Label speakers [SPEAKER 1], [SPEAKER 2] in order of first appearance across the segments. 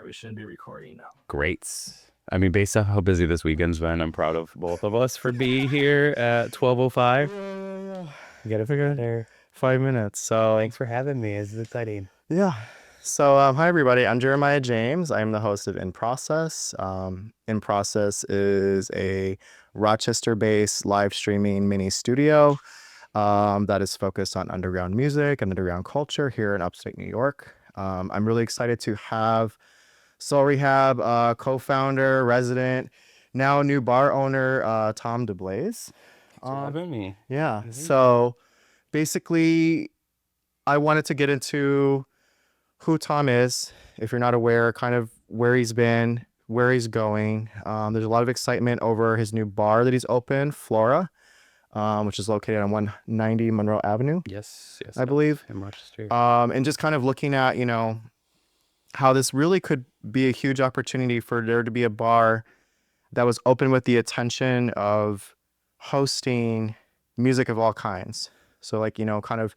[SPEAKER 1] we should be recording now.
[SPEAKER 2] Great. I mean, based on how busy this weekend's been, I'm proud of both of us for being here at 12:05.
[SPEAKER 1] Yeah.
[SPEAKER 2] You gotta figure out there.
[SPEAKER 1] 5 minutes. So
[SPEAKER 2] Thanks for having me. This is exciting.
[SPEAKER 1] yeah. So hi everybody. I'm Jeremiah James. I'm the host of In Process. In Process is a Rochester-based live streaming mini studio that is focused on underground music and underground culture here in upstate New York. I'm really excited to have Soul Rehab co-founder, resident, now new bar owner, Tom DeBlase.
[SPEAKER 2] Thanks for having me.
[SPEAKER 1] Yeah. So basically, I wanted to get into who Tom is, if you're not aware, kind of where he's been, where he's going. There's a lot of excitement over his new bar that he's opened, Flora, which is located on 190 Monroe Avenue.
[SPEAKER 2] Yes,
[SPEAKER 1] I believe.
[SPEAKER 2] In Rochester.
[SPEAKER 1] And just kind of looking at, how this really could be a huge opportunity for there to be a bar that was open with the intention of hosting music of all kinds. So kind of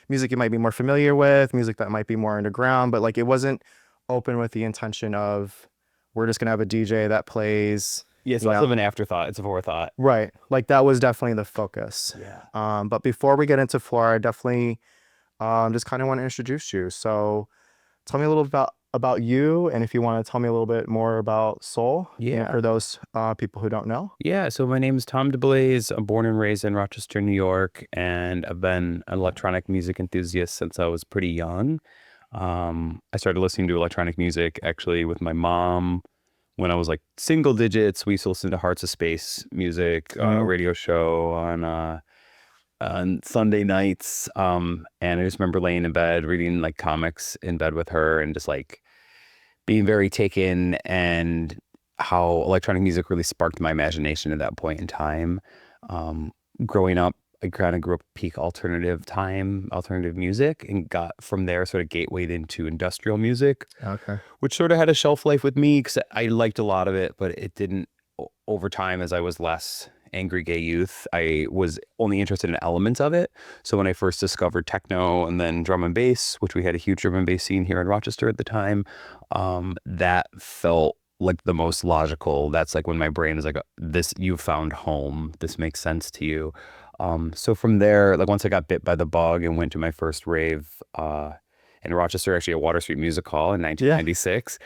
[SPEAKER 1] music you might be more familiar with, music that might be more underground, but it wasn't open with the intention of we're just going to have a DJ that plays.
[SPEAKER 2] Yeah, it's less of an afterthought. It's a forethought.
[SPEAKER 1] Right. That was definitely the focus.
[SPEAKER 2] Yeah.
[SPEAKER 1] But before we get into Flora, I definitely just kind of want to introduce you. So tell me a little about you, and if you want to tell me a little bit more about Soul, for those people who don't know.
[SPEAKER 2] Yeah, so my name is Tom DeBlase. I'm born and raised in Rochester, New York, and I've been an electronic music enthusiast since I was pretty young. I started listening to electronic music actually with my mom when I was single digits. We used to listen to Hearts of Space music, radio show on Sunday nights. And I just remember laying in bed, reading comics in bed with her, and just being very taken, and how electronic music really sparked my imagination at that point in time. Growing up, I kind of grew up peak alternative music, and got from there sort of gatewayed into industrial music.
[SPEAKER 1] Okay.
[SPEAKER 2] Which sort of had a shelf life with me because I liked a lot of it, but it didn't over time. As I was less angry gay youth, I was only interested in elements of it. So when I first discovered techno and then drum and bass, which we had a huge drum and bass scene here in Rochester at the time, that felt like the most logical. That's when my brain is this, you've found home. This makes sense to you. So from there, once I got bit by the bug and went to my first rave in Rochester, actually at Water Street Music Hall in 1996.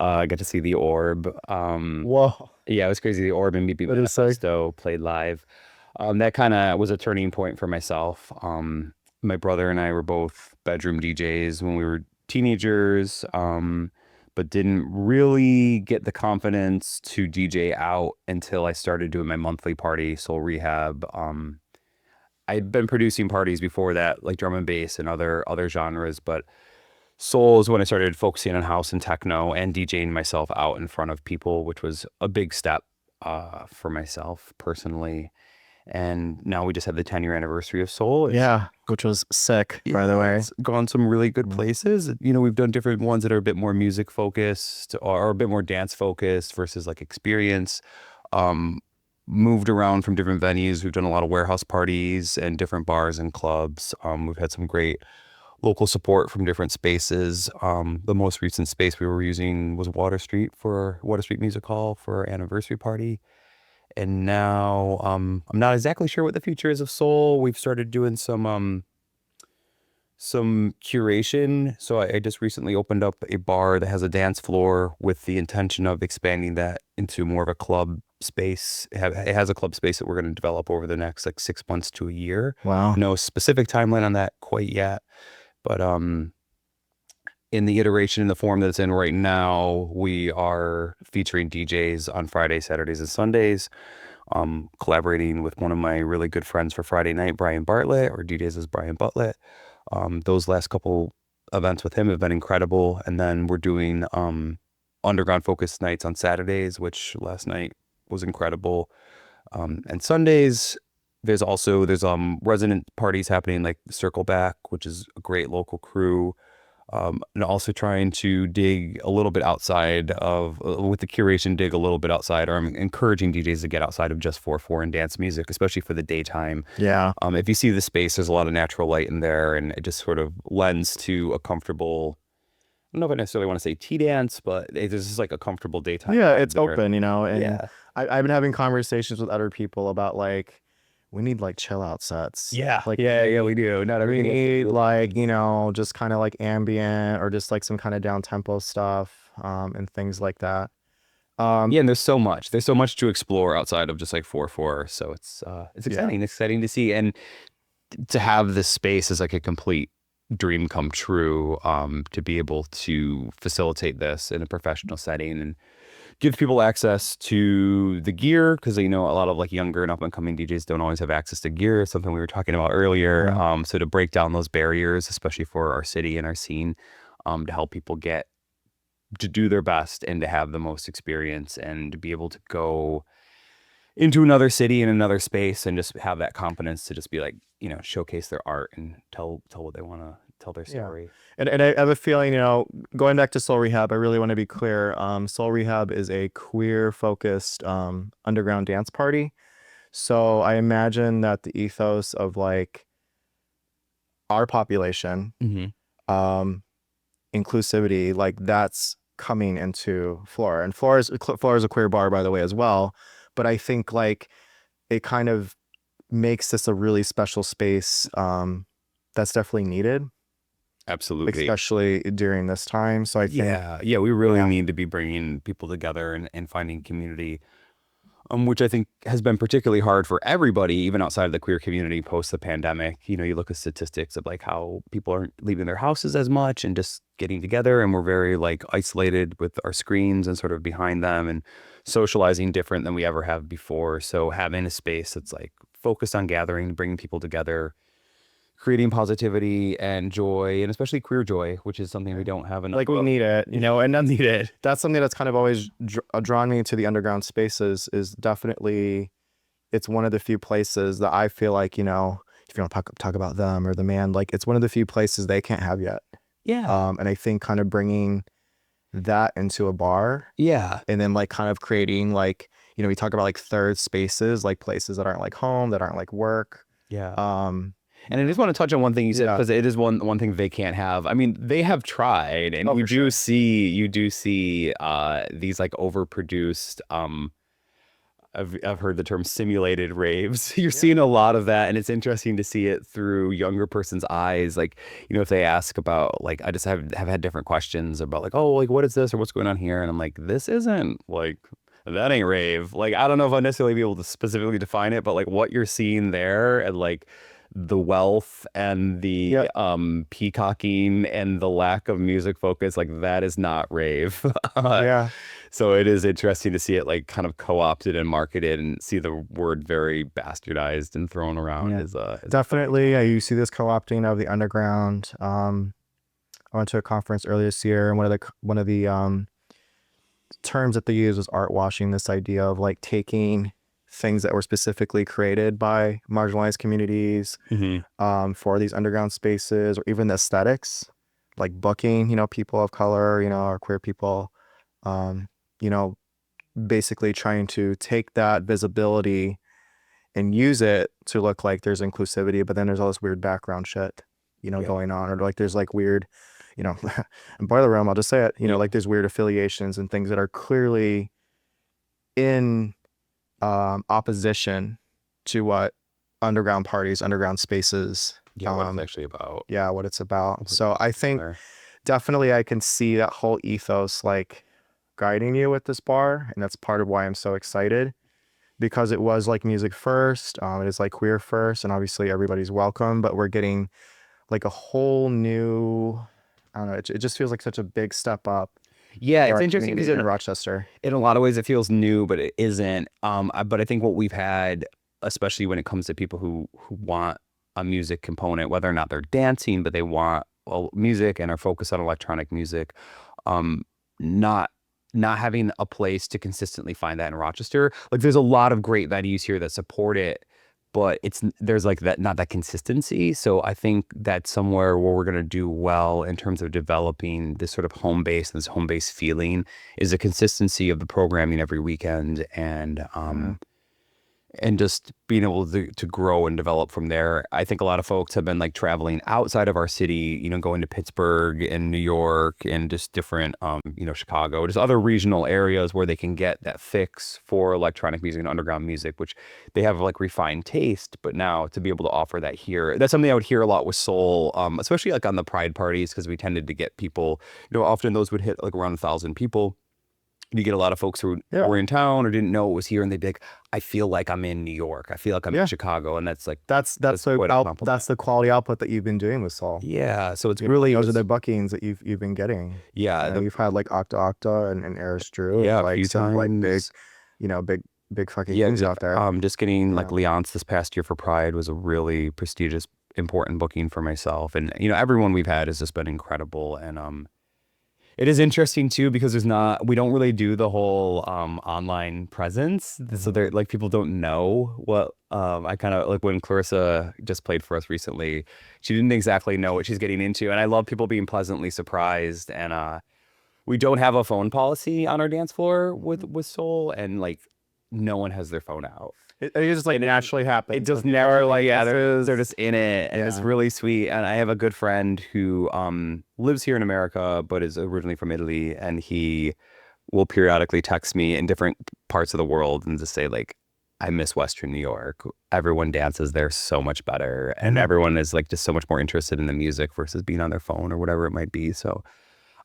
[SPEAKER 2] I got to see The Orb.
[SPEAKER 1] Whoa.
[SPEAKER 2] Yeah, it was crazy. The Orb and Meet Manifesto played live. That kind of was a turning point for myself. My brother and I were both bedroom DJs when we were teenagers, but didn't really get the confidence to DJ out until I started doing my monthly party, Soul Rehab. I'd been producing parties before that, drum and bass and other genres, but Soul is when I started focusing on house and techno and DJing myself out in front of people, which was a big step for myself personally. And now we just had the 10-year anniversary of Soul.
[SPEAKER 1] Which was sick, by the way.
[SPEAKER 2] It's gone some really good places. We've done different ones that are a bit more music focused or a bit more dance focused versus experience. Moved around from different venues. We've done a lot of warehouse parties and different bars and clubs. We've had some great local support from different spaces. The most recent space we were using was Water Street Music Hall for our anniversary party. And now I'm not exactly sure what the future is of Soul. We've started doing some curation. So I just recently opened up a bar that has a dance floor with the intention of expanding that into more of a club space. It has a club space that we're going to develop over the next 6 months to a year.
[SPEAKER 1] Wow.
[SPEAKER 2] No specific timeline on that quite yet. But in the iteration, in the form that it's in right now, we are featuring DJs on Fridays, Saturdays, and Sundays, collaborating with one of my really good friends for Friday night, Brian Bartlett, or DJs as Brian Bartlett. Those last couple events with him have been incredible. And then we're doing underground focused nights on Saturdays, which last night was incredible. And Sundays, there's resident parties happening like Circle Back, which is a great local crew. And also trying to dig a little bit outside of, with the curation, dig a little bit outside, or I'm encouraging DJs to get outside of just 4/4 and dance music, especially for the daytime.
[SPEAKER 1] Yeah.
[SPEAKER 2] If you see the space, there's a lot of natural light in there, and it just sort of lends to a comfortable don't know if I necessarily want to say tea dance, but it's just like a comfortable daytime
[SPEAKER 1] Yeah,
[SPEAKER 2] vibe
[SPEAKER 1] it's
[SPEAKER 2] there.
[SPEAKER 1] open, and
[SPEAKER 2] Yeah.
[SPEAKER 1] I've been having conversations with other people about like we need like chill out sets.
[SPEAKER 2] Yeah.
[SPEAKER 1] Like
[SPEAKER 2] Yeah, we do. Not
[SPEAKER 1] we
[SPEAKER 2] everything has to
[SPEAKER 1] need
[SPEAKER 2] be.
[SPEAKER 1] like, just kind of like ambient or just like some kind of down tempo stuff, and things like that. Um,
[SPEAKER 2] Yeah, and there's so much to explore outside of just like 4/4. So it's
[SPEAKER 1] yeah.
[SPEAKER 2] exciting to see. And to have this space is like a complete dream come true, to be able to facilitate this in a professional setting and give people access to the gear, because a lot of like younger and up and coming DJs don't always have access to gear, something we were talking about earlier.
[SPEAKER 1] Mhm.
[SPEAKER 2] So to break down those barriers, especially for our city and our scene, to help people get to do their best and to have the most experience and to be able to go into another city and another space and just have that confidence to just be like, showcase their art and tell what they want to tell their
[SPEAKER 1] Yeah.
[SPEAKER 2] story.
[SPEAKER 1] And I have a feeling, going back to Soul Rehab, I really want to be clear. Soul Rehab is a queer focused underground dance party. So I imagine that the ethos of like our population,
[SPEAKER 2] Mm-hmm.
[SPEAKER 1] um, inclusivity, like that's coming into Flora. And Flora's a queer bar, by the way, as well. But I think like it kind of makes this a really special space, that's definitely needed,
[SPEAKER 2] Absolutely.
[SPEAKER 1] especially during this time. So I think,
[SPEAKER 2] Yeah, we really
[SPEAKER 1] yeah,
[SPEAKER 2] need to be bringing people together and finding community, which I think has been particularly hard for everybody, even outside of the queer community post the pandemic. You look at statistics of like how people aren't leaving their houses as much and just getting together, and we're very like isolated with our screens and sort of behind them and socializing different than we ever have before. So having a space that's like focused on gathering, bringing people together, creating positivity and joy, and especially queer joy, which is something we don't have enough
[SPEAKER 1] like we
[SPEAKER 2] of.
[SPEAKER 1] need it, and that's needed. That's something that's kind of always drawn me to the underground spaces. Is definitely it's one of the few places that I feel like, if you want to talk about them or the man, like it's one of the few places they can't have yet.
[SPEAKER 2] Yeah.
[SPEAKER 1] And I think kind of bringing that into a bar
[SPEAKER 2] Yeah.
[SPEAKER 1] and then like kind of creating like, we talk about like third spaces, like places that aren't like home, that aren't like work.
[SPEAKER 2] Yeah.
[SPEAKER 1] Um,
[SPEAKER 2] And I just want to touch on one thing you said,
[SPEAKER 1] yeah.
[SPEAKER 2] because it is one thing they can't have. I mean, they have tried, and
[SPEAKER 1] Oh, for sure.
[SPEAKER 2] you do see these like overproduced, I've heard the term simulated raves. You're
[SPEAKER 1] Yeah.
[SPEAKER 2] seeing a lot of that, and it's interesting to see it through younger person's eyes. Like, if they ask about like, I just have had different questions about like, oh, like what is this or what's going on here, and I'm like, this isn't like that ain't rave. Like, I don't know if I'll necessarily be able to specifically define it, but like what you're seeing there and like the wealth and the
[SPEAKER 1] Yeah.
[SPEAKER 2] peacocking and the lack of music focus, like that is not rave.
[SPEAKER 1] Yeah.
[SPEAKER 2] So it is interesting to see it like kind of co-opted and marketed and see the word very bastardized and thrown around
[SPEAKER 1] Yeah.
[SPEAKER 2] as
[SPEAKER 1] Definitely. Yeah, you see this co-opting of the underground. I went to a conference earlier this year, and one of the terms that they use was art washing. This idea of like taking things that were specifically created by marginalized communities, for these underground spaces, or even the aesthetics, like booking, people of color, or queer people, um, you know, basically trying to take that visibility and use it to look like there's inclusivity, but then there's all this weird background shit,
[SPEAKER 2] Yeah.
[SPEAKER 1] going on, or like there's like weird, in Boiler Room, I'll just say it,
[SPEAKER 2] Yeah.
[SPEAKER 1] like there's weird affiliations and things that are clearly in opposition to what underground parties, underground spaces,
[SPEAKER 2] Yeah, what it's actually about.
[SPEAKER 1] yeah, what it's about.
[SPEAKER 2] Completely
[SPEAKER 1] So I think
[SPEAKER 2] similar.
[SPEAKER 1] definitely I can see that whole ethos like guiding you with this bar, and that's part of why I'm so excited, because it was like music first, it is like queer first, and obviously everybody's welcome, but we're getting like a whole new, I don't know, it just feels like such a big step up
[SPEAKER 2] Yeah,
[SPEAKER 1] in
[SPEAKER 2] it's
[SPEAKER 1] our
[SPEAKER 2] interesting because
[SPEAKER 1] community in Rochester.
[SPEAKER 2] in a lot of ways it feels new, but it isn't. But I think what we've had, especially when it comes to people who want a music component, whether or not they're dancing, but they want music and are focused on electronic music, um, not having a place to consistently find that in Rochester. Like, there's a lot of great venues here that support it, but there's like that, not that consistency. So I think that's somewhere where we're going to do well in terms of developing this sort of home base, this home base feeling, is a consistency of the programming every weekend, and and just being able to grow and develop from there. I think a lot of folks have been like traveling outside of our city, going to Pittsburgh and New York and just different, Chicago, just other regional areas where they can get that fix for electronic music and underground music, which they have like refined taste. But now to be able to offer that here, that's something I would hear a lot with soul, especially like on the pride parties, because we tended to get people, often those would hit like around 1,000 people. You get a lot of folks who
[SPEAKER 1] Yeah.
[SPEAKER 2] were in town or didn't know it was here, and they'd be like, "I feel like I'm in New York. I feel like I'm in
[SPEAKER 1] Yeah.
[SPEAKER 2] Chicago," and that's like
[SPEAKER 1] That's
[SPEAKER 2] that's quite a compliment.
[SPEAKER 1] that's the quality output that you've been doing with Soul.
[SPEAKER 2] Yeah, so it's
[SPEAKER 1] You know,
[SPEAKER 2] really
[SPEAKER 1] those are the bookings that you've been getting.
[SPEAKER 2] yeah,
[SPEAKER 1] You've had like Octa Octa and Eris Drew,
[SPEAKER 2] yeah, a
[SPEAKER 1] like
[SPEAKER 2] few
[SPEAKER 1] some like big,
[SPEAKER 2] times.
[SPEAKER 1] big fucking
[SPEAKER 2] Yeah,
[SPEAKER 1] names out there.
[SPEAKER 2] just getting like
[SPEAKER 1] Yeah.
[SPEAKER 2] Leonce this past year for Pride was a really prestigious, important booking for myself, and everyone we've had has just been incredible, and it is interesting too because we don't really do the whole online presence. So
[SPEAKER 1] Mhm.
[SPEAKER 2] they're like people don't know what I kind of like when Clarissa just played for us recently, she didn't exactly know what she's getting into. And I love people being pleasantly surprised. And we don't have a phone policy on our dance floor with Soul, and like no one has their phone out.
[SPEAKER 1] It just like
[SPEAKER 2] And
[SPEAKER 1] naturally
[SPEAKER 2] it
[SPEAKER 1] happens.
[SPEAKER 2] just
[SPEAKER 1] Like, people
[SPEAKER 2] never
[SPEAKER 1] are
[SPEAKER 2] like yeah,
[SPEAKER 1] this
[SPEAKER 2] they're
[SPEAKER 1] is
[SPEAKER 2] just in it, and it's
[SPEAKER 1] yeah.
[SPEAKER 2] really sweet. And I have a good friend who lives here in America but is originally from Italy, and he will periodically text me in different parts of the world and just say like, I miss Western New York. Everyone dances there so much better, and
[SPEAKER 1] Mhm.
[SPEAKER 2] everyone is like just so much more interested in the music versus being on their phone or whatever it might be. So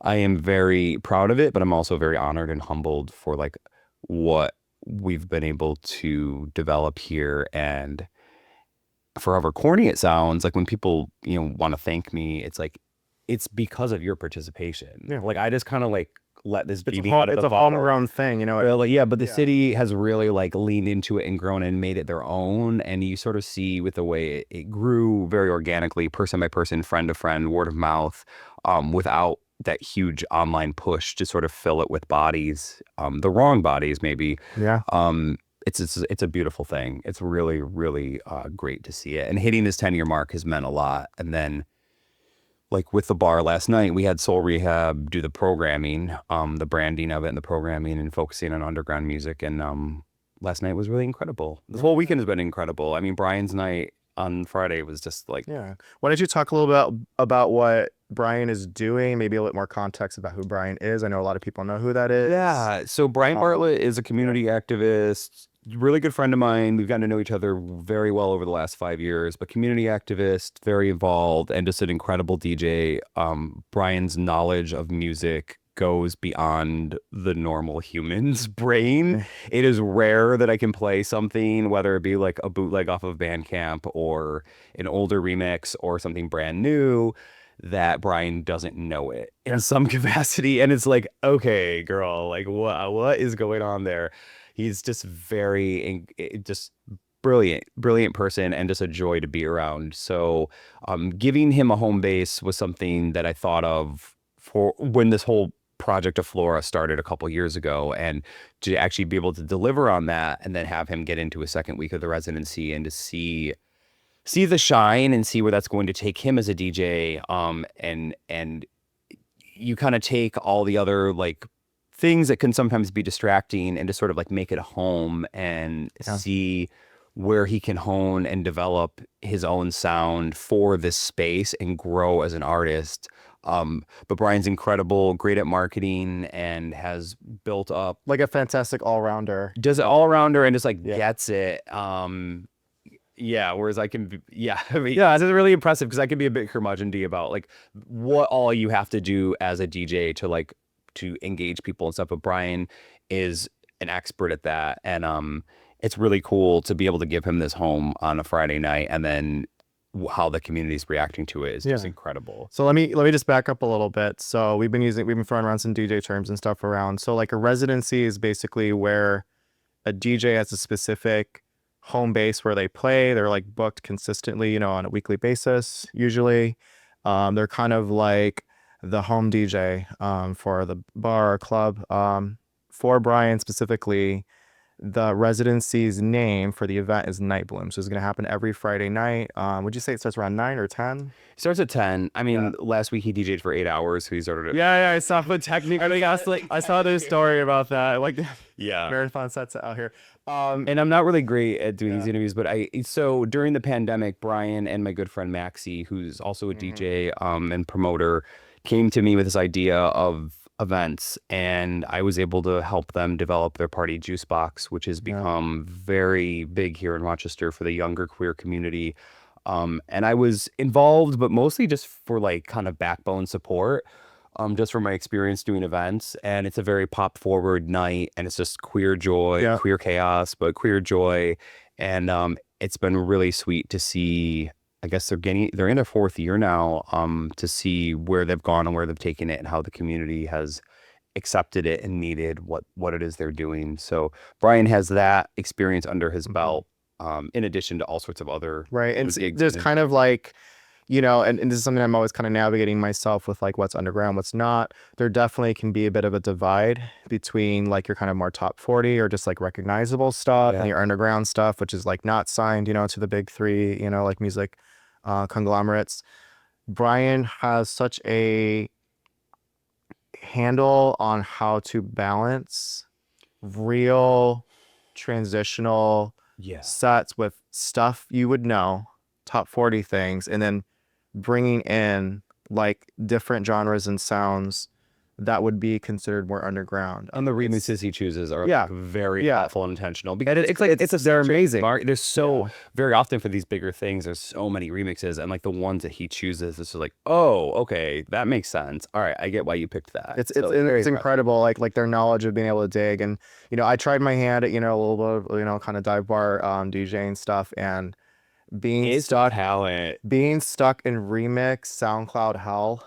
[SPEAKER 2] I am very proud of it, but I'm also very honored and humbled for like what we've been able to develop here. And for however corny it sounds, like when people, want to thank me, it's like it's because of your participation.
[SPEAKER 1] Yeah.
[SPEAKER 2] Like I just kind of like let this genie out of
[SPEAKER 1] It's
[SPEAKER 2] the
[SPEAKER 1] a
[SPEAKER 2] bottle.
[SPEAKER 1] homegrown thing,
[SPEAKER 2] Like, yeah, but the
[SPEAKER 1] Yeah.
[SPEAKER 2] city has really like leaned into it and grown and made it their own. And you sort of see with the way it grew very organically, person by person, friend to friend, word of mouth, without that huge online push to sort of fill it with bodies, the wrong bodies maybe.
[SPEAKER 1] Yeah.
[SPEAKER 2] Um, it's a beautiful thing. It's really, really great to see it. And hitting this 10-year mark has meant a lot. And then like with the bar last night, we had Soul Rehab do the programming, the branding of it and the programming and focusing on underground music. And last night was really incredible. This whole weekend has been incredible. I mean, Brian's night on Friday was just like,
[SPEAKER 1] Yeah. Why don't you talk a little bit about what Brian is doing? Maybe a little more context about who Brian is. I know a lot of people know who that is.
[SPEAKER 2] yeah. So Brian
[SPEAKER 1] Um,
[SPEAKER 2] Bartlett is a
[SPEAKER 1] yeah.
[SPEAKER 2] community activist, really good friend of mine. We've gotten to know each other very well over the last 5 years, but community activist, very involved, and just an incredible DJ. Brian's knowledge of music goes beyond the normal human's brain.
[SPEAKER 1] Yeah.
[SPEAKER 2] It is rare that I can play something, whether it be like a bootleg off of Bandcamp or an older remix or something brand new, that Brian doesn't know it in some capacity. And it's like, okay, girl, like what is going on there? He's just just brilliant person and just a joy to be around. So giving him a home base was something that I thought of for when this whole project of Flora started a couple years ago, and to actually be able to deliver on that and then have him get into a second week of the residency and to see the shine and see where that's going to take him as a DJ. And you kind of take all the other like things that can sometimes be distracting and just sort of like make it a home and
[SPEAKER 1] Yeah.
[SPEAKER 2] see where he can hone and develop his own sound for this space and grow as an artist. But Brian's incredible, great at marketing, and has built up,
[SPEAKER 1] Like a fantastic all rounder.
[SPEAKER 2] does it all arounder and just like
[SPEAKER 1] Yeah.
[SPEAKER 2] gets it. Yeah, whereas I can be, yeah, I mean, yeah, it's really impressive because I can be a bit curmudgeon-y about like what all you have to do as a DJ to like to engage people and stuff. But Brian is an expert at that, and it's really cool to be able to give him this home on a Friday night, and then how the community's reacting to it is just
[SPEAKER 1] Yeah.
[SPEAKER 2] incredible.
[SPEAKER 1] So let me just back up a little bit. So we've been throwing around some DJ terms and stuff around. So like a residency is basically where a DJ has a specific home base where they play. They're like booked consistently, on a weekly basis, usually. They're kind of like the home DJ for the bar or club. For Brian specifically, the residency's name for the event is Night Bloom. So it's going to happen every Friday night. Would you say it starts around 9 or 10?
[SPEAKER 2] It starts at 10. I
[SPEAKER 1] Yeah.
[SPEAKER 2] mean, last week he DJ'd for 8 hours, so he started at
[SPEAKER 1] Yeah, I saw. But technically, I saw this story about that. Like
[SPEAKER 2] yeah.
[SPEAKER 1] marathon sets out here.
[SPEAKER 2] And I'm not really great at doing
[SPEAKER 1] Yeah.
[SPEAKER 2] these interviews, but so during the pandemic, Brian and my good friend Maxie, who's also a DJ and promoter, came to me with this idea of events, and I was able to help them develop their party juice box, which has become very big here in Rochester for the younger queer community. And I was involved, but mostly just for like kind of backbone support, just from my experience doing events. And it's a very pop forward night, and it's just queer joy,
[SPEAKER 1] Yeah.
[SPEAKER 2] queer chaos, but queer joy. And it's been really sweet to see. I guess they're in their fourth year now, to see where they've gone and where they've taken it and how the community has accepted it and needed what it is they're doing. So Brian has that experience under his belt, in addition to all sorts of other
[SPEAKER 1] Right. And
[SPEAKER 2] gigs
[SPEAKER 1] there's
[SPEAKER 2] and-
[SPEAKER 1] kind of like, and this is something I'm always kind of navigating myself with, like what's underground, what's not. There definitely can be a bit of a divide between like your kind of more top 40 or just like recognizable stuff and your underground stuff, which is like not signed, to the big three, like music conglomerates. Brian has such a handle on how to balance real transitional sets with stuff you would know, top 40 things, and then bringing in like different genres and sounds that would be considered more underground.
[SPEAKER 2] And the remixes he chooses are very thoughtful and intentional, because
[SPEAKER 1] they're amazing.
[SPEAKER 2] There's very often for these bigger things, there's so many remixes, and like the ones that he chooses, it's just like, oh, okay, that makes sense. All right, I get why you picked that.
[SPEAKER 1] It's incredible, like their knowledge of being able to dig. And I tried my hand at a little bit of kind of dive bar DJing stuff, and being stuck in remix SoundCloud hell.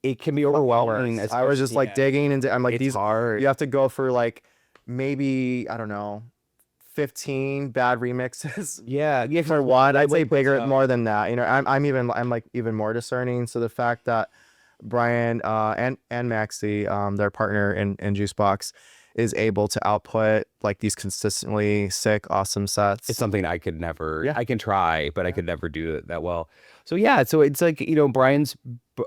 [SPEAKER 2] It can be overwhelming.
[SPEAKER 1] I was just like digging into. I'm like,
[SPEAKER 2] it's hard.
[SPEAKER 1] You have to go for like maybe, I don't know, 15 bad remixes.
[SPEAKER 2] Yeah,
[SPEAKER 1] For what? I'd say bigger, more than that. I'm like even more discerning. So the fact that Brian and Maxie, their partner in Juicebox, is able to output like these consistently sick, awesome sets.
[SPEAKER 2] It's something I could never. I can try, but I could never do it that well. So so it's like,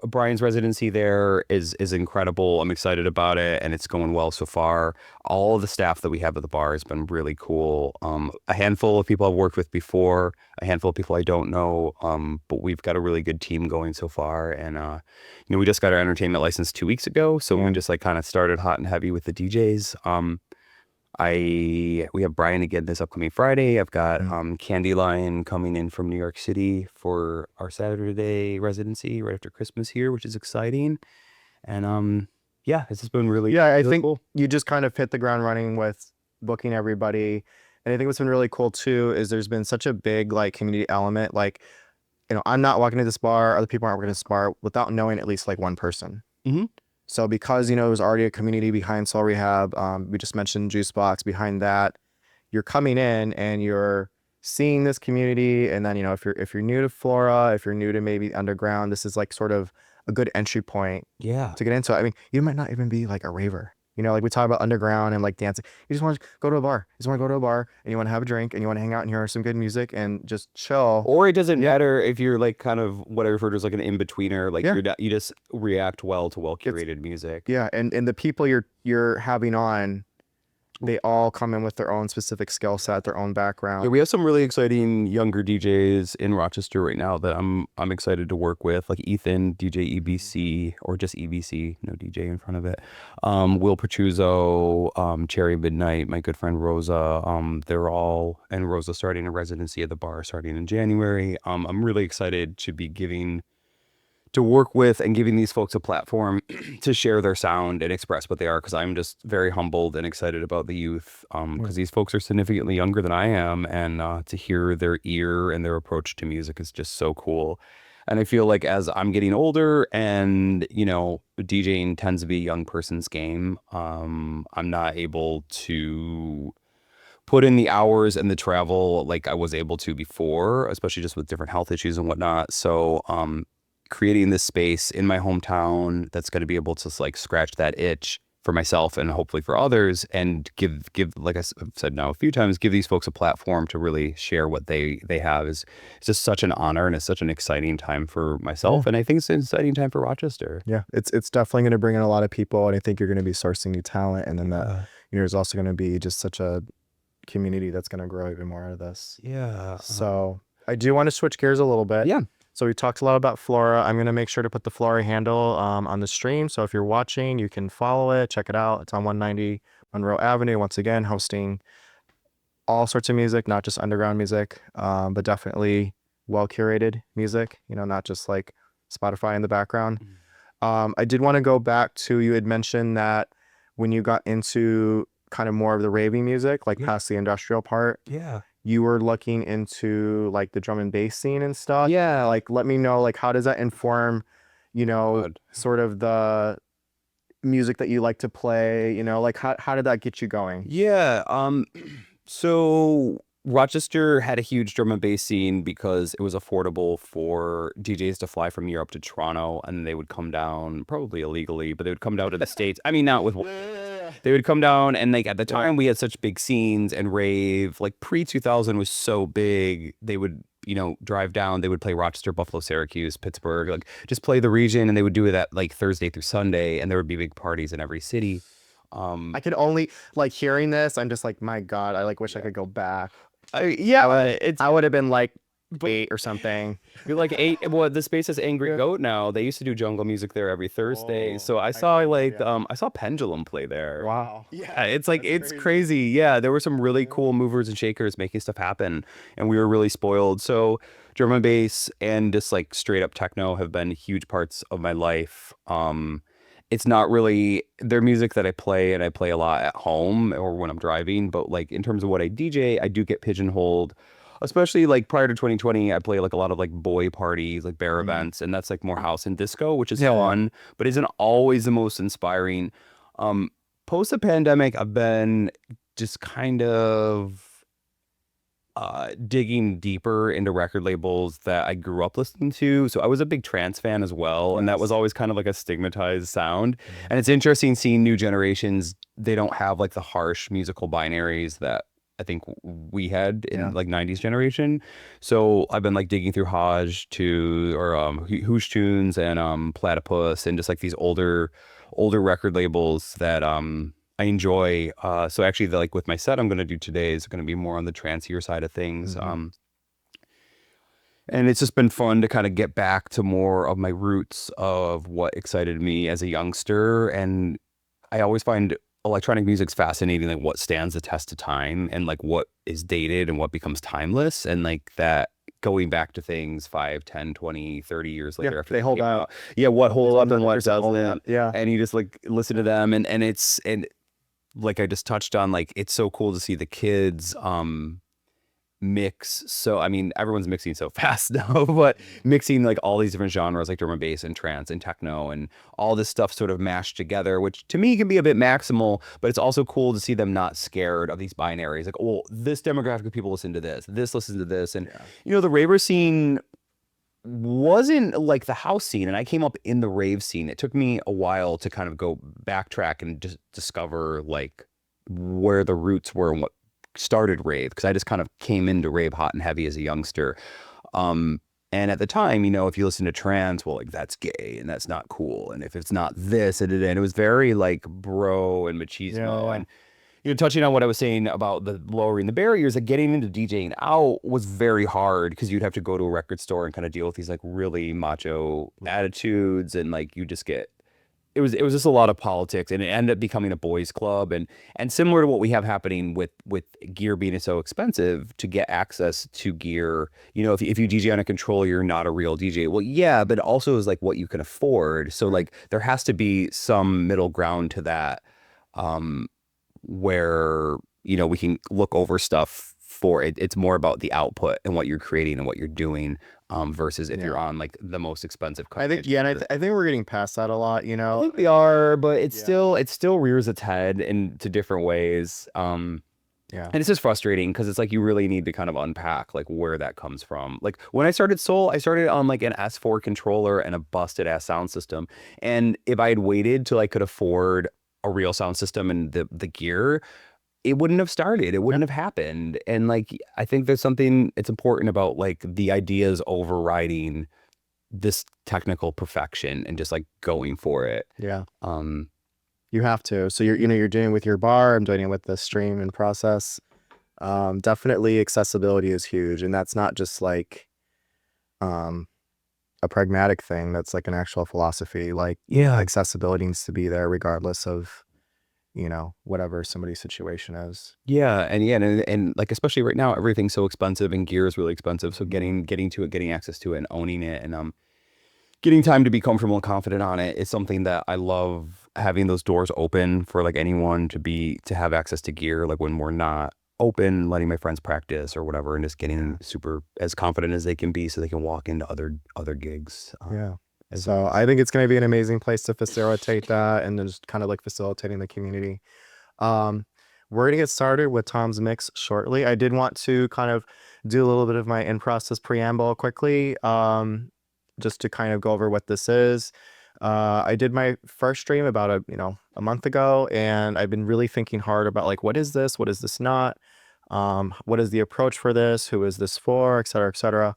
[SPEAKER 2] Brian's residency there is incredible. I'm excited about it, and it's going well so far. All of the staff that we have at the bar has been really cool. A handful of people I've worked with before, a handful of people I don't know, but we've got a really good team going so far. And we just got our entertainment license 2 weeks ago, so we just like kind of started hot and heavy with the DJs. We have Brian again this upcoming Friday. I've got Candyline coming in from New York City for our Saturday residency right after Christmas here, which is exciting. And it's just been really
[SPEAKER 1] I
[SPEAKER 2] really
[SPEAKER 1] think
[SPEAKER 2] cool.
[SPEAKER 1] You just kind of hit the ground running with booking everybody. And I think what's been really cool too is there's been such a big like community element. Like, I'm not walking to this bar, other people aren't walking to this bar without knowing at least like one person. So because, it was already a community behind Soul Rehab, we just mentioned Juicebox, behind that, you're coming in and you're seeing this community. And then, if you're new to Flora, if you're new to maybe underground, this is like sort of a good entry point to get into it. I mean, you might not even be like a raver. Like we talk about underground and like dancing. You just want to go to a bar. You just want to go to a bar and you want to have a drink and you want to hang out and hear some good music and just chill.
[SPEAKER 2] Or it doesn't matter if you're like kind of what I refer to as like an in-betweener. Like you just react well to well-curated music.
[SPEAKER 1] Yeah, and the people you're having on, they all come in with their own specific skill set, their own background.
[SPEAKER 2] Yeah, we have some really exciting younger DJs in Rochester right now that I'm excited to work with, like Ethan, DJ EBC, or just EBC, no DJ in front of it. Will Petruzzo, Cherry Midnight, my good friend Rosa. And Rosa starting a residency at the bar starting in January. I'm really excited to work with and giving these folks a platform to share their sound and express what they are, because I'm just very humbled and excited about the youth, because these folks are significantly younger than I am, and to hear their ear and their approach to music is just so cool. And I feel like as I'm getting older and, DJing tends to be a young person's game, I'm not able to put in the hours and the travel like I was able to before, especially just with different health issues and whatnot. So creating this space in my hometown that's going to be able to like scratch that itch for myself and hopefully for others, and give like I've said now a few times, give these folks a platform to really share what they have is it's just such an honor, and it's such an exciting time for myself, and I think it's an exciting time for Rochester.
[SPEAKER 1] Yeah, it's definitely going to bring in a lot of people, and I think you're going to be sourcing new talent, and then that there's also going to be just such a community that's going to grow even more out of this.
[SPEAKER 2] Yeah.
[SPEAKER 1] So I do want to switch gears a little bit.
[SPEAKER 2] Yeah.
[SPEAKER 1] So we talked a lot about Flora. I'm going to make sure to put the Flora handle on the stream. So if you're watching, you can follow it, check it out. It's on 190 Monroe Avenue. Once again, hosting all sorts of music, not just underground music, but definitely well curated music, not just like Spotify in the background. I did want to go back to, you had mentioned that when you got into kind of more of the raving music, like past the industrial part, you were looking into like the drum and bass scene and stuff. Like, let me know, like, how does that inform, sort of the music that you like to play, like how did that get you going?
[SPEAKER 2] So Rochester had a huge drum and bass scene because it was affordable for DJs to fly from Europe to Toronto, and they would come down, probably illegally, but they would come down to the States. I mean, not with they would come down, and like at the time we had such big scenes, and rave like pre-2000 was so big. They would drive down, they would play Rochester, Buffalo, Syracuse, Pittsburgh, like just play the region, and they would do that like Thursday through Sunday, and there would be big parties in every city.
[SPEAKER 1] I could only, like, hearing this, I'm just like, my God, I like wish I could go back.
[SPEAKER 2] I
[SPEAKER 1] would have been like 8 or something.
[SPEAKER 2] You're like 8. Well, the space is Angry Goat now. They used to do jungle music there every Thursday. So I saw I saw Pendulum play there.
[SPEAKER 1] Wow.
[SPEAKER 2] Yeah, it's like it's crazy. Yeah, there were some really cool movers and shakers making stuff happen, and we were really spoiled. So drum and bass and just like straight up techno have been huge parts of my life. It's not really their music that I play, and I play a lot at home or when I'm driving, but like in terms of what I DJ, I do get pigeonholed, especially like prior to 2020. I play like a lot of like boy parties, like bear events, and that's like more house and disco, which is fun, but isn't always the most inspiring. Post the pandemic, I've been just kind of digging deeper into record labels that I grew up listening to. So I was a big trance fan as well, and that was always kind of like a stigmatized sound. And it's interesting seeing new generations. They don't have like the harsh musical binaries that I think we had in like 90s generation. So I've been like digging through Hoosh Tunes and Platypus, and just like these older record labels that I enjoy. So actually, like with my set I'm going to do today is going to be more on the trancier side of things. And it's just been fun to kind of get back to more of my roots of what excited me as a youngster. And I always find electronic music's fascinating, like what stands the test of time and like what is dated and what becomes timeless, and like that going back to things 5, 10, 20, 30 years later after
[SPEAKER 1] they hold out.
[SPEAKER 2] What holds up and what doesn't.
[SPEAKER 1] Yeah.
[SPEAKER 2] And you just like listen to them, and like I just touched on, like it's so cool to see the kids mix. So I mean, everyone's mixing so fast now, but mixing like all these different genres like drum and bass and trance and techno and all this stuff sort of mashed together, which to me can be a bit maximal, but it's also cool to see them not scared of these binaries. Like, oh, this demographic of people listen to this listens to this. And the raver scene wasn't like the house scene, and I came up in the rave scene. It took me a while to kind of go backtrack and just discover like where the roots were and what started rave, because I just kind of came into rave hot and heavy as a youngster. And at the time, if you listen to trance, well, like that's gay and that's not cool, and if it's not this, and it was very like bro and machismo. And touching on what I was saying about the lowering the barriers, like getting into DJing out was very hard, because you'd have to go to a record store and kind of deal with these like really macho attitudes, and like you just get it was just a lot of politics, and it ended up becoming a boys club, and similar to what we have happening with gear being so expensive to get access to gear. If you DJ on a controller, you're not a real DJ. Well, yeah, but it also is like what you can afford. So like there has to be some middle ground to that, where we can look over stuff for it. It's more about the output and what you're creating and what you're doing, versus if you're on like the most expensive.
[SPEAKER 1] I think and I think we're getting past that a lot.
[SPEAKER 2] I think we are, but it still rears its head into different ways. And it's just frustrating, because it's like you really need to kind of unpack like where that comes from. Like when I started Soul, I started on like an S4 controller and a busted ass sound system, and if I had waited till I could afford a real sound system and the gear, it wouldn't have started. It
[SPEAKER 1] Yeah.
[SPEAKER 2] wouldn't have happened. And like, I think there's something it's important about like the ideas overriding this technical perfection and just like going for it.
[SPEAKER 1] Yeah.
[SPEAKER 2] Um,
[SPEAKER 1] You have to. So you're doing it with your bar. I'm doing it with the stream and process. Definitely accessibility is huge, and that's not just like um, a pragmatic thing. That's like an actual philosophy. Like
[SPEAKER 2] yeah,
[SPEAKER 1] accessibility needs to be there regardless of whatever somebody's situation is.
[SPEAKER 2] yeah, and like especially right now, everything's so expensive and gear is really expensive. So
[SPEAKER 1] Mhm.
[SPEAKER 2] getting to it, getting access to it, and owning it, and getting time to be comfortable and confident on it is something that I love having those doors open for like anyone to have access to gear, like when we're not open, letting my friends practice or whatever, and just getting super as confident as they can be so they can walk into other gigs.
[SPEAKER 1] Yeah.
[SPEAKER 2] As
[SPEAKER 1] So I think it's going to be an amazing place to facilitate that, and then just kind of like facilitating the community. Um, we're going to get started with Tom's mix shortly. I did want to kind of do a little bit of my in-process preamble quickly, just to kind of go over what this is. I did my first stream about a month ago, and I've been really thinking hard about like, what is this? What is this not? What is the approach for this? Who is this for? Et cetera, et cetera.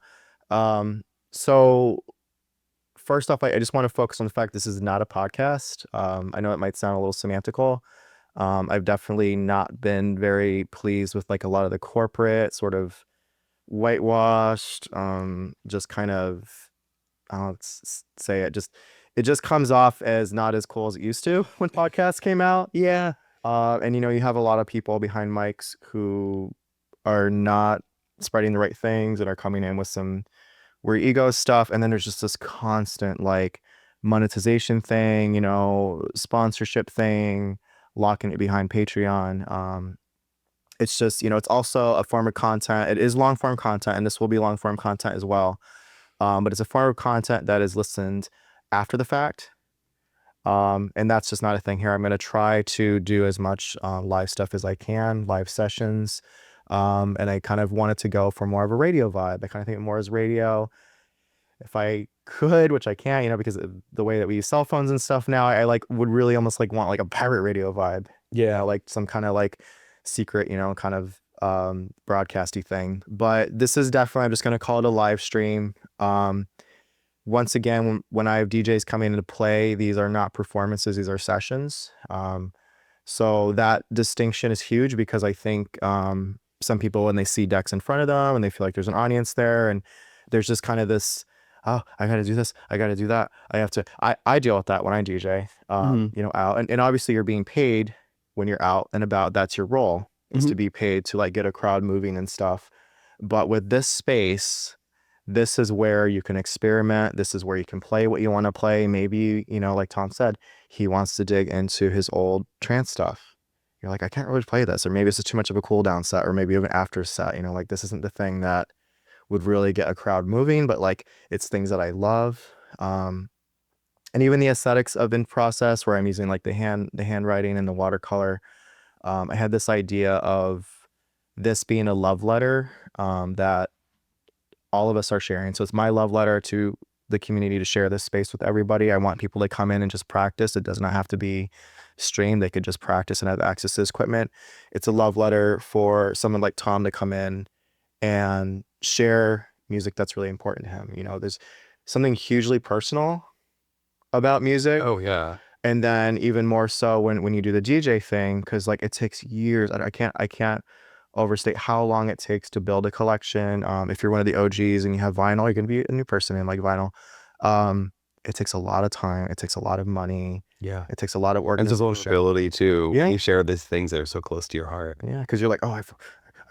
[SPEAKER 1] So first off, I just want to focus on the fact this is not a podcast. I know it might sound a little semantical. I've definitely not been very pleased with like a lot of the corporate sort of whitewashed, just kind of, I'll say it just comes off as not as cool as it used to when podcasts came out.
[SPEAKER 2] yeah,
[SPEAKER 1] And you have a lot of people behind mics who are not spreading the right things and are coming in with some weird ego stuff. And then there's just this constant like monetization thing, sponsorship thing, locking it behind Patreon. It's just, it's also a form of content. It is long form content, and this will be long form content as well. But it's a form of content that is listened after the fact. And that's just not a thing here. I'm going to try to do as much live stuff as I can, live sessions. And I kind of wanted to go for more of a radio vibe. I kind of think more as radio. If I could, which I can't, because of the way that we use cell phones and stuff now, I like would really almost like want like a pirate radio vibe,
[SPEAKER 2] yeah.
[SPEAKER 1] like some kind of like secret, kind of broadcasty thing. But this is definitely, I'm just going to call it a live stream. Once again, when I have DJs coming into play, these are not performances, these are sessions. So that distinction is huge because I think some people, when they see decks in front of them and they feel like there's an audience there, and there's just kind of this, oh, I got to do this, I got to do that. I deal with that when I DJ,
[SPEAKER 2] Mhm.
[SPEAKER 1] out. And obviously you're being paid when you're out and about. That's your role, is to
[SPEAKER 2] Mhm.
[SPEAKER 1] be paid to like get a crowd moving and stuff. But with this space, this is where you can experiment. This is where you can play what you want to play. Maybe, like Tom said, he wants to dig into his old trance stuff. You're like, I can't really play this, or maybe this is too much of a cool down set, or maybe even after set, like this isn't the thing that would really get a crowd moving, but like it's things that I love. And even the aesthetics of in process where I'm using like the handwriting and the watercolor. I had this idea of this being a love letter, that all of us are sharing. So it's my love letter to the community to share this space with everybody. I want people to come in and just practice. It does not have to be streamed. They could just practice and have access to this equipment. It's a love letter for someone like Tom to come in and share music that's really important to him. There's something hugely personal about music.
[SPEAKER 2] Oh yeah.
[SPEAKER 1] And then even more so when you do the DJ thing, because like it takes years. I can't overstate how long it takes to build a collection. If you're one of the OGs and you have vinyl, you're gonna be a new person in like vinyl. It takes a lot of time. It takes a lot of money.
[SPEAKER 2] Yeah.
[SPEAKER 1] It takes a lot of
[SPEAKER 2] And
[SPEAKER 1] organization.
[SPEAKER 2] sociability too.
[SPEAKER 1] Yeah,
[SPEAKER 2] You share these things that are so close to your heart.
[SPEAKER 1] yeah, because you're like, oh, I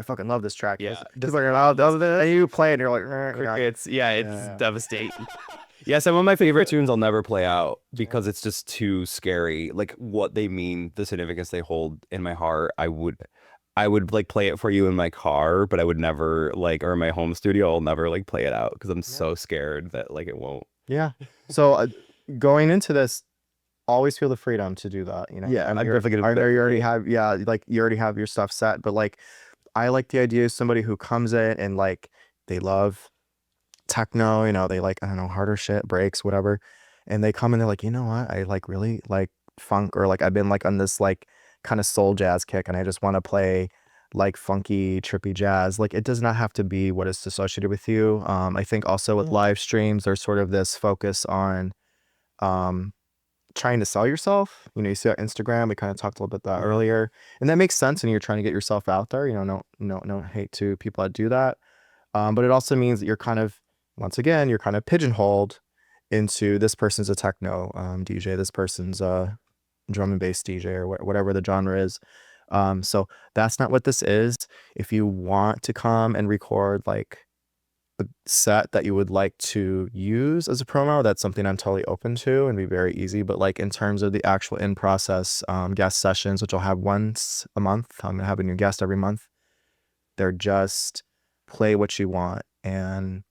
[SPEAKER 1] fucking love this track.
[SPEAKER 2] Yeah.
[SPEAKER 1] Because like, and you play it, and you're like,
[SPEAKER 2] It's it's
[SPEAKER 1] yeah.
[SPEAKER 2] devastating. Yeah, some of my favorite tunes I'll never play out because it's just too scary. Like what they mean, the significance they hold in my heart. I would like play it for you in my car, but I would never like, or in my home studio, I'll never like play it out because I'm so scared that like it won't.
[SPEAKER 1] Yeah. So going into this, always feel the freedom to do that.
[SPEAKER 2] Yeah, I'm definitely
[SPEAKER 1] I
[SPEAKER 2] gonna.
[SPEAKER 1] know you already have, yeah, like you already have your stuff set, but like I like the idea of somebody who comes in and like they love techno, they like, I don't know, harder shit, breaks, whatever. And they come in, they're like, you know what? I like really like funk, or like I've been like on this like kind of soul jazz kick and I just want to play like funky, trippy jazz. Like it does not have to be what is associated with you. I think also with live streams, there's sort of this focus on um trying to sell yourself. You know, you see on Instagram, we kind of talked a little bit that earlier, and that makes sense. And you're trying to get yourself out there. You know, no hate to people that do that. But it also means that you're kind of, once again, you're kind of pigeonholed into this person's a techno DJ, this person's a drum and bass DJ, or whatever the genre is. So that's not what this is. If you want to come and record like a set that you would like to use as a promo, that's something I'm totally open to and be very easy. But like in terms of the actual in process guest sessions, which I'll have once a month, I'm gonna have a new guest every month. They're just play what you want. And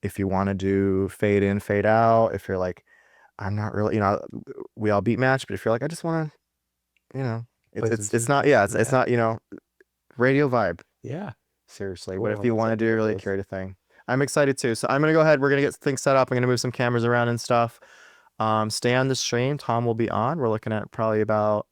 [SPEAKER 1] if you want to do fade in, fade out, if you're like, I'm not really, you know, we all beat match, but if you're like, I just want to, you know, it's not, yeah, it's not, you know, radio vibe.
[SPEAKER 2] Yeah.
[SPEAKER 1] Seriously. What if you want to do really carry the thing? I'm excited too. So I'm gonna go ahead. We're gonna get things set up. I'm gonna move some cameras around and stuff. Stay on the stream. Tom will be on. We're looking at probably about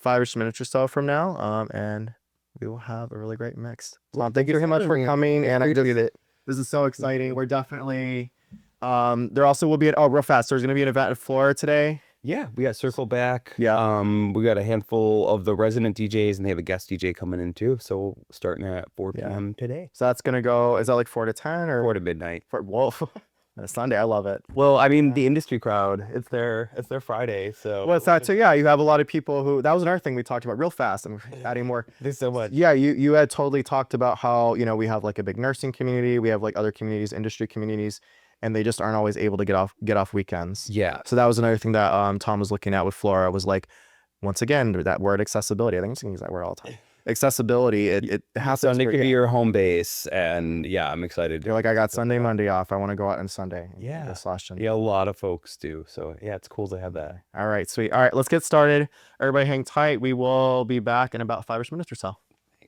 [SPEAKER 1] 5-ish minutes or so from now. And we will have a really great mix. Thank you very much for coming. And I did it. This is so exciting. We're definitely there also will be real fast. There's gonna be an event at Flora today.
[SPEAKER 2] Yeah, we got Circle Back.
[SPEAKER 1] Yeah.
[SPEAKER 2] We got a handful of the resident DJs, and they have a guest DJ coming in too. So starting at 4 p.m. today.
[SPEAKER 1] So that's gonna go. Is that like 4 to 10 or
[SPEAKER 2] 4 to midnight?
[SPEAKER 1] Whoa. On a Sunday, I love it.
[SPEAKER 2] Well, I mean, the industry crowd, it's their Friday, so.
[SPEAKER 1] Well, it's that too. Yeah, you have a lot of people who. That was another thing we talked about real fast. I'm adding more.
[SPEAKER 2] There's so much.
[SPEAKER 1] Yeah, you had totally talked about how, you know, we have like a big nursing community, we have like other communities, industry communities, and they just aren't always able to get off weekends.
[SPEAKER 2] Yeah.
[SPEAKER 1] So that was another thing that Tom was looking at with Flora, was like, once again, that word accessibility. I think I'm just gonna use that word all the time. Accessibility. It has to
[SPEAKER 2] Sunday could be your home base, and yeah, I'm excited.
[SPEAKER 1] You're like, I got Sunday, Monday off. I want to go out on Sunday.
[SPEAKER 2] Yeah.
[SPEAKER 1] /Sunday.
[SPEAKER 2] Yeah, a lot of folks do. So yeah, it's cool to have that.
[SPEAKER 1] All right, sweet. All right, let's get started. Everybody hang tight. We will be back in about 5-ish minutes or so.